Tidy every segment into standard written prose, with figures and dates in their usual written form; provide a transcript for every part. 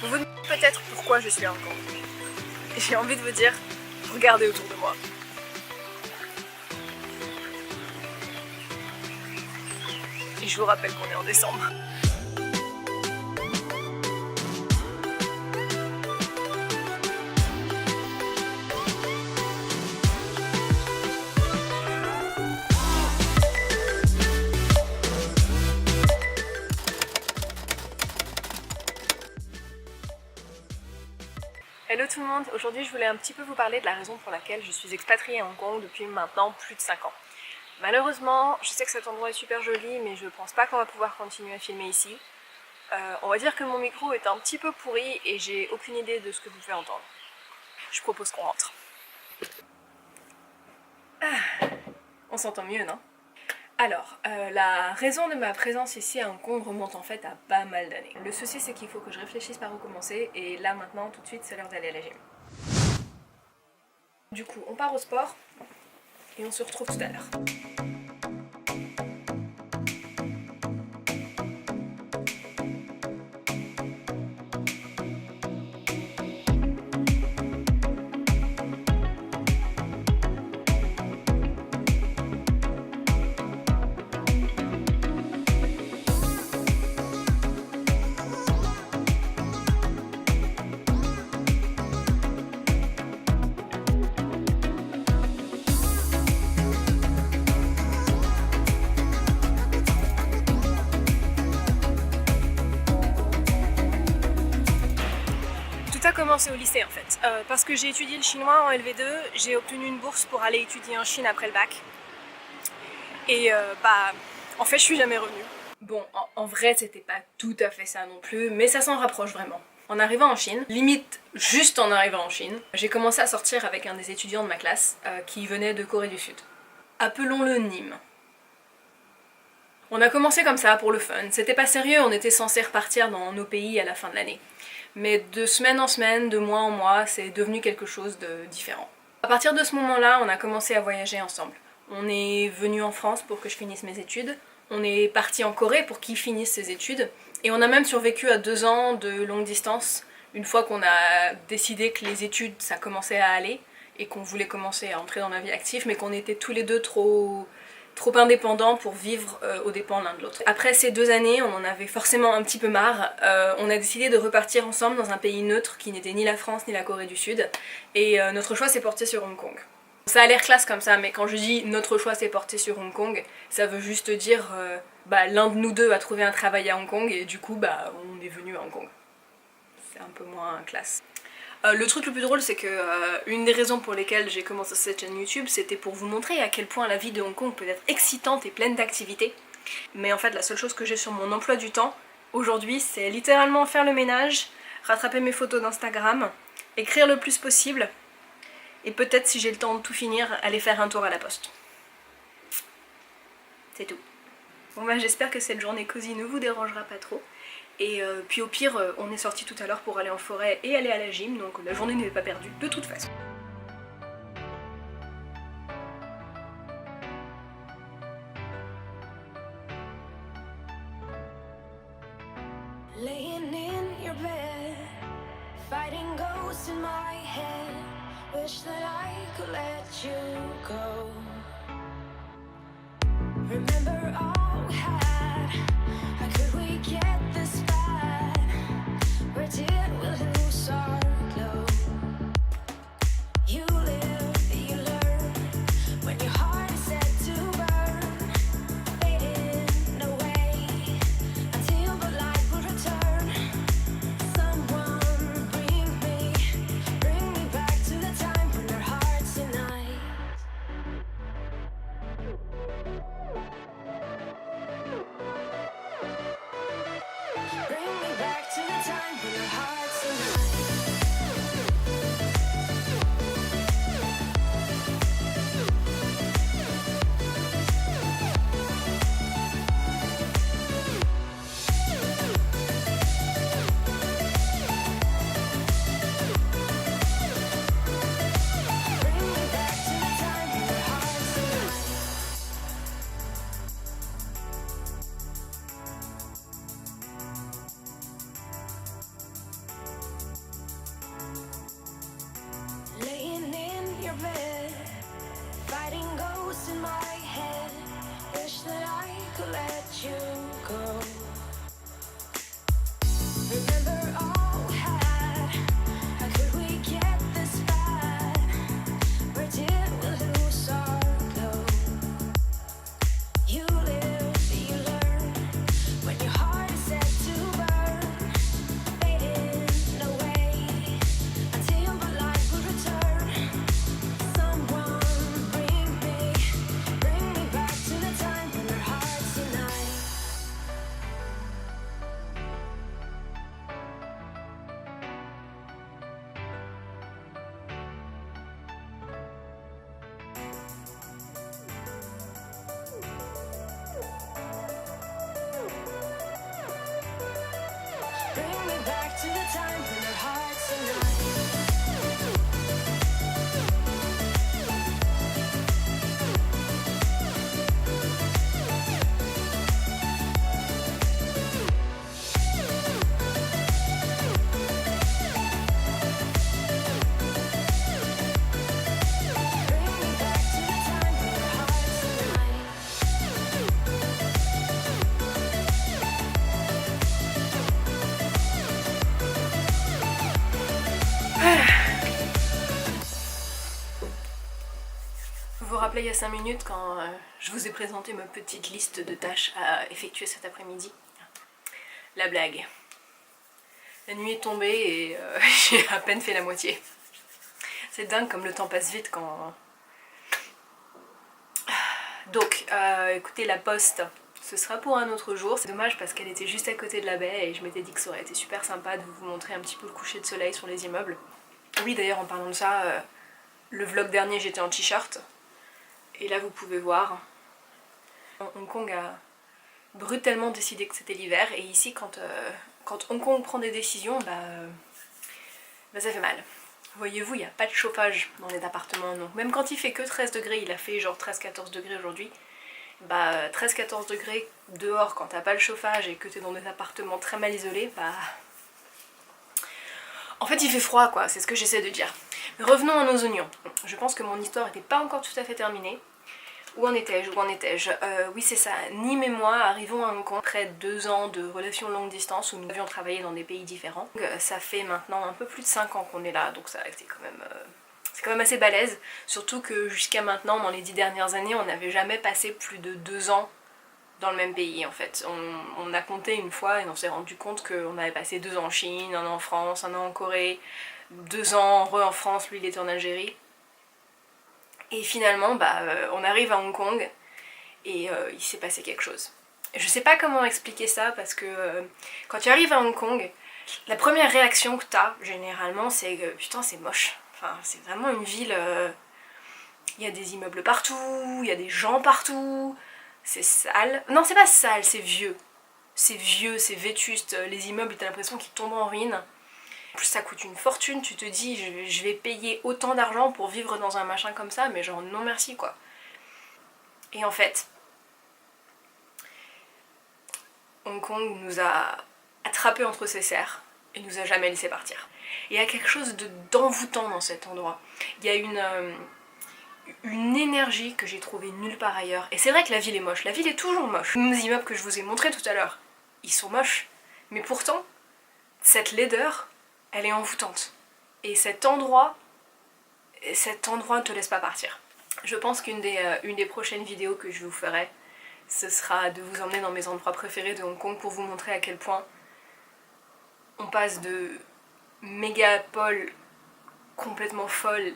Vous vous demandez peut-être pourquoi je suis à Hong Kong. J'ai envie de vous dire, regardez autour de moi. Et je vous rappelle qu'on est en décembre. Hello tout le monde, aujourd'hui je voulais un petit peu vous parler de la raison pour laquelle je suis expatriée à Hong Kong depuis maintenant plus de 5 ans. Malheureusement, je sais que cet endroit est super joli mais je pense pas qu'on va pouvoir continuer à filmer ici. On va dire que mon micro est un petit peu pourri et j'ai aucune idée de ce que vous pouvez entendre. Je propose qu'on rentre. On s'entend mieux, non? Alors, la raison de ma présence ici à Hong Kong remonte en fait à pas mal d'années. Le souci c'est qu'il faut que je réfléchisse par où commencer et là maintenant tout de suite c'est l'heure d'aller à la gym. Du coup on part au sport et on se retrouve tout à l'heure. Tout a commencé au lycée en fait, parce que j'ai étudié le chinois en LV2, j'ai obtenu une bourse pour aller étudier en Chine après le bac. Et en fait je suis jamais revenue. Bon, en vrai c'était pas tout à fait ça non plus, mais ça s'en rapproche vraiment. En arrivant en Chine, limite juste en arrivant en Chine, j'ai commencé à sortir avec un des étudiants de ma classe qui venait de Corée du Sud. Appelons-le Nîmes. On a commencé comme ça pour le fun, c'était pas sérieux, on était censé repartir dans nos pays à la fin de l'année. Mais de semaine en semaine, de mois en mois, c'est devenu quelque chose de différent. À partir de ce moment-là, on a commencé à voyager ensemble. On est venu en France pour que je finisse mes études, on est parti en Corée pour qu'il finisse ses études, et on a même survécu à 2 ans de longue distance, une fois qu'on a décidé que les études ça commençait à aller, et qu'on voulait commencer à entrer dans la vie active, mais qu'on était tous les deux trop indépendants pour vivre aux dépens l'un de l'autre. Après ces 2 années, on en avait forcément un petit peu marre, on a décidé de repartir ensemble dans un pays neutre qui n'était ni la France ni la Corée du Sud, et notre choix s'est porté sur Hong Kong. Ça a l'air classe comme ça, mais quand je dis notre choix s'est porté sur Hong Kong, ça veut juste dire l'un de nous deux a trouvé un travail à Hong Kong et du coup on est venu à Hong Kong. C'est un peu moins classe. Le truc le plus drôle c'est que une des raisons pour lesquelles j'ai commencé cette chaîne YouTube c'était pour vous montrer à quel point la vie de Hong Kong peut être excitante et pleine d'activités. Mais en fait la seule chose que j'ai sur mon emploi du temps aujourd'hui c'est littéralement faire le ménage, rattraper mes photos d'Instagram, écrire le plus possible et peut-être si j'ai le temps de tout finir aller faire un tour à la poste. C'est tout. Bon bah j'espère que cette journée cosy ne vous dérangera pas trop. Et puis au pire, on est sorti tout à l'heure pour aller en forêt et aller à la gym, donc la journée n'est pas perdue de toute façon. Laying in your bed, fighting ghosts in my head. Wish that I could let you go. Remember all we had. How could we get this bad? Where did we lose our glow? You live, you learn. When your heart is set to burn, fading away until the light will return. Someone bring me back to the time when our hearts unite. Bring me back to the time when our hearts unite. Bring me back to the time when our hearts unite. to the time when our hearts unite. Vous vous rappelez il y a 5 minutes quand je vous ai présenté ma petite liste de tâches à effectuer cet après-midi? La blague. La nuit est tombée et j'ai à peine fait la moitié. C'est dingue comme le temps passe vite quand... Donc, écoutez, la poste, ce sera pour un autre jour. C'est dommage parce qu'elle était juste à côté de la baie et je m'étais dit que ça aurait été super sympa de vous montrer un petit peu le coucher de soleil sur les immeubles. Oui, d'ailleurs, en parlant de ça, le vlog dernier, j'étais en t-shirt. Et là, vous pouvez voir, Hong Kong a brutalement décidé que c'était l'hiver. Et ici, quand Hong Kong prend des décisions, bah ça fait mal. Voyez-vous, il n'y a pas de chauffage dans les appartements. Donc même quand il fait que 13 degrés, il a fait genre 13-14 degrés aujourd'hui. Bah 13-14 degrés dehors quand t'as pas le chauffage et que t'es dans des appartements très mal isolés, bah... En fait il fait froid quoi, c'est ce que j'essaie de dire. Mais revenons à nos oignons. Je pense que mon histoire n'était pas encore tout à fait terminée. Où en étais-je? Oui c'est ça, Nîmes et moi arrivons à Hong Kong après 2 ans de relations longue distance où nous avions travaillé dans des pays différents. Donc, ça fait maintenant un peu plus de 5 ans qu'on est là, donc ça c'est quand même assez balèze. Surtout que jusqu'à maintenant, dans les 10 dernières années, on n'avait jamais passé plus de 2 ans dans le même pays en fait. On a compté une fois et on s'est rendu compte qu'on avait passé 2 ans en Chine, 1 an en France, 1 an en Corée, 2 ans en France, lui il était en Algérie. Et finalement, on arrive à Hong Kong et il s'est passé quelque chose. Je sais pas comment expliquer ça parce que quand tu arrives à Hong Kong, la première réaction que t'as généralement c'est que putain c'est moche. Enfin c'est vraiment une ville, il y a des immeubles partout, il y a des gens partout, c'est sale. Non c'est pas sale, c'est vieux. C'est vieux, c'est vétuste, les immeubles t'as l'impression qu'ils tombent en ruine. En plus ça coûte une fortune, tu te dis je vais payer autant d'argent pour vivre dans un machin comme ça, mais genre non merci quoi. Et en fait, Hong Kong nous a attrapés entre ses serres et nous a jamais laissé partir. Il y a quelque chose d'envoûtant dans cet endroit. Il y a une énergie que j'ai trouvée nulle part ailleurs. Et c'est vrai que la ville est moche, la ville est toujours moche. Les immeubles que je vous ai montrés tout à l'heure, ils sont moches. Mais pourtant, cette laideur, elle est envoûtante. Et cet endroit ne te laisse pas partir. Je pense qu'une des prochaines vidéos que je vous ferai, ce sera de vous emmener dans mes endroits préférés de Hong Kong pour vous montrer à quel point on passe de mégapole complètement folle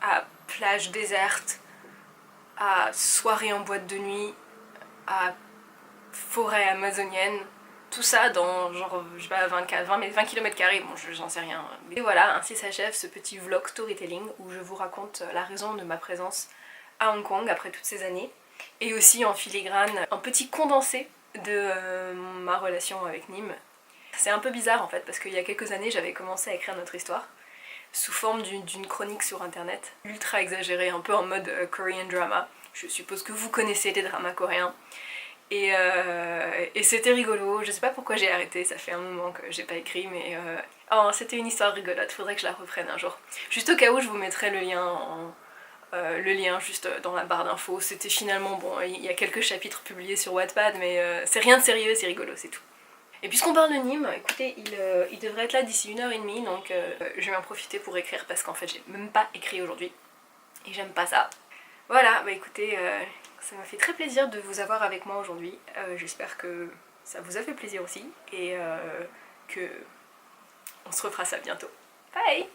à plage déserte, à soirée en boîte de nuit, à forêt amazonienne. Tout ça dans genre, je sais pas, 20 km², bon j'en sais rien. Et voilà, ainsi s'achève ce petit vlog storytelling où je vous raconte la raison de ma présence à Hong Kong après toutes ces années. Et aussi en filigrane, un petit condensé de ma relation avec Nîmes. C'est un peu bizarre en fait parce qu'il y a quelques années j'avais commencé à écrire notre histoire sous forme d'une chronique sur internet, ultra exagérée, un peu en mode Korean drama. Je suppose que vous connaissez les dramas coréens. Et c'était rigolo, je sais pas pourquoi j'ai arrêté, ça fait un moment que j'ai pas écrit, mais oh, c'était une histoire rigolote, faudrait que je la reprenne un jour. Juste au cas où, je vous mettrai le lien juste dans la barre d'infos. C'était finalement, bon, il y a quelques chapitres publiés sur Wattpad, mais c'est rien de sérieux, c'est rigolo, c'est tout. Et puisqu'on parle de Nîmes, écoutez, il devrait être là d'ici 1h30, donc je vais en profiter pour écrire, parce qu'en fait j'ai même pas écrit aujourd'hui, et j'aime pas ça. Voilà, bah écoutez, ça m'a fait très plaisir de vous avoir avec moi aujourd'hui. J'espère que ça vous a fait plaisir aussi et que on se refera ça bientôt. Bye!